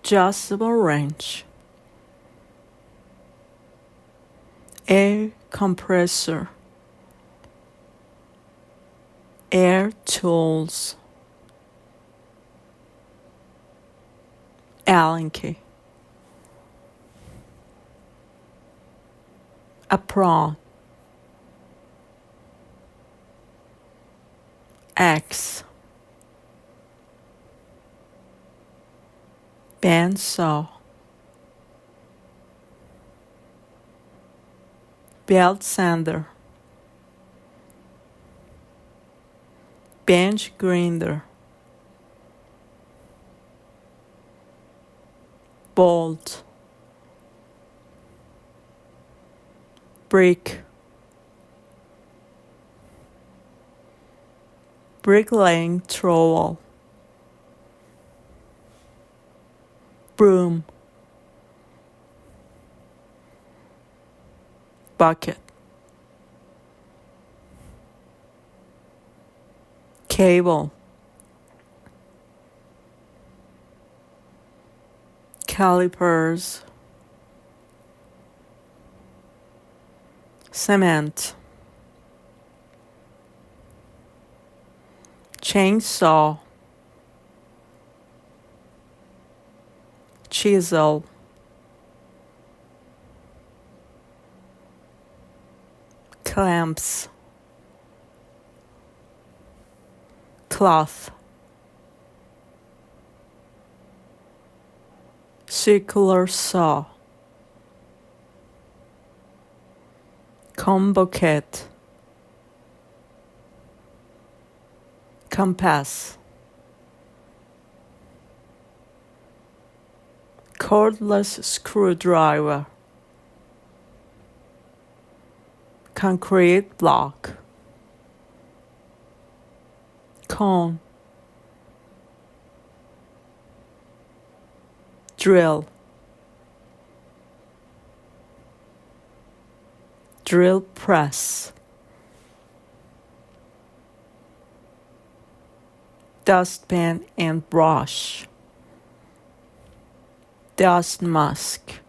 adjustable wrench, air compressor, air tools, Allen key, apron, axe, bandsaw, belt sander, bench grinder, bolt, brick, bricklaying trowel, broom, bucket, cable, calipers, cement, chainsaw, chisel, clamps, cloth, circular saw, combo kit, compass, cordless screwdriver, concrete block, cone, drill, drill press, dustpan and brush, dust mask,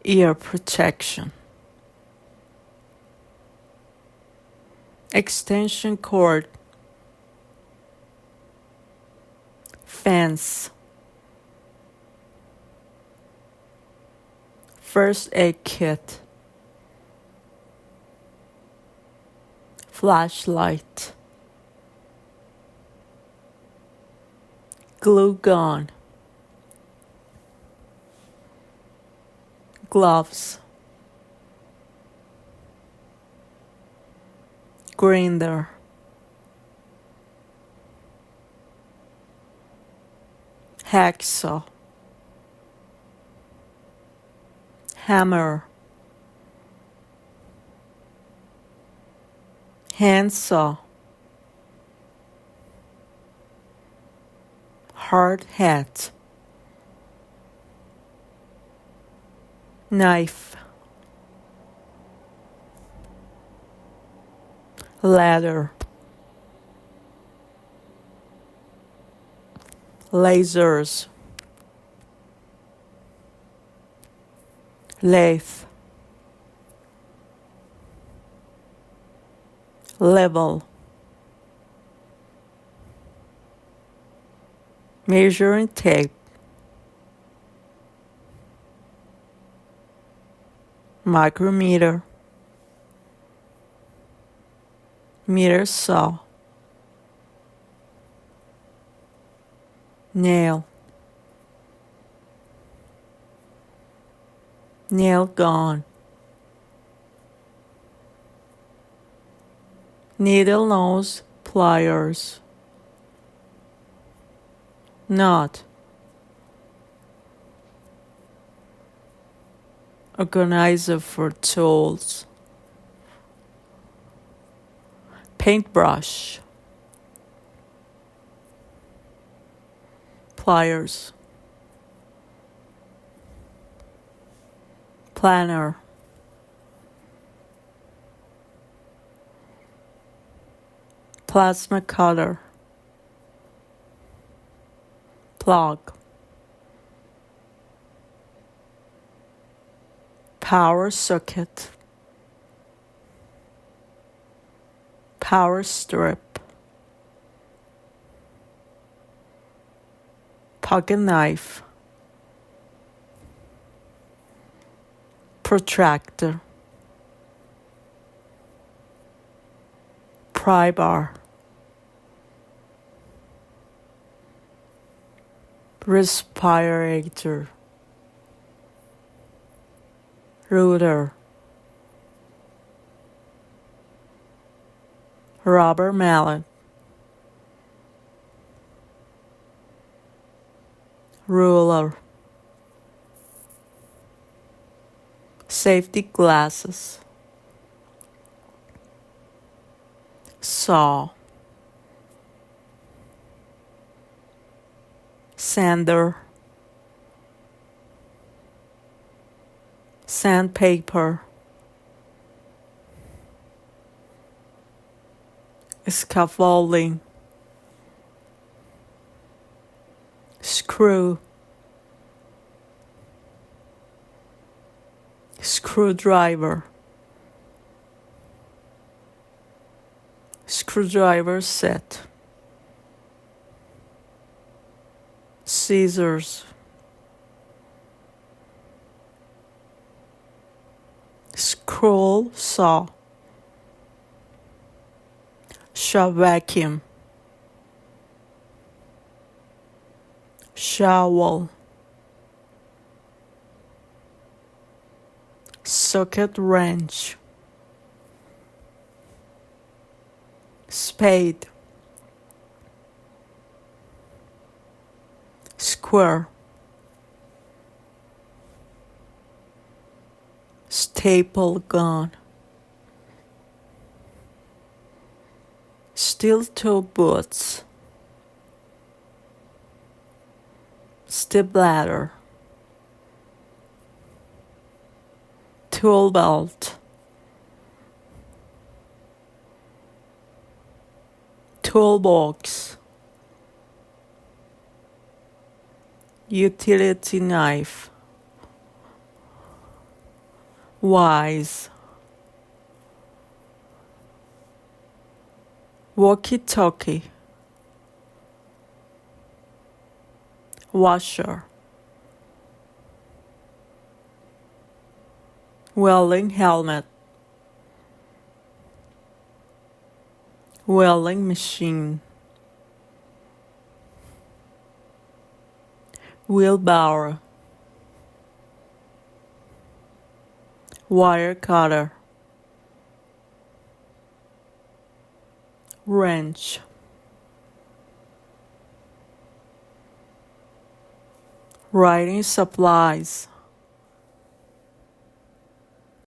ear protection, extension cord, fence, first aid kit, flashlight, glue gun, gloves, grinder, hacksaw, hammer, handsaw, hard hat, knife, ladder, lasers, lathe, level, measuring tape, micrometer, meter saw, nail, nail gun, needle nose pliers, nut, organizer for tools, paintbrush, pliers, planner, plasma cutter, plug, power socket, power strip, pocket knife, protractor, pry bar, respirator, router, rubber mallet, ruler, safety glasses, saw, sander, sandpaper, scaffolding, screw, screwdriver, screwdriver set, scissors, scroll saw, shop vacuum, shovel, socket wrench, spade, square, staple gun, steel toe boots, step ladder, tool belt, toolbox, utility knife, wise, walkie-talkie, washer, welding helmet, welding machine, wheelbarrow, wire cutter, wrench, writing supplies,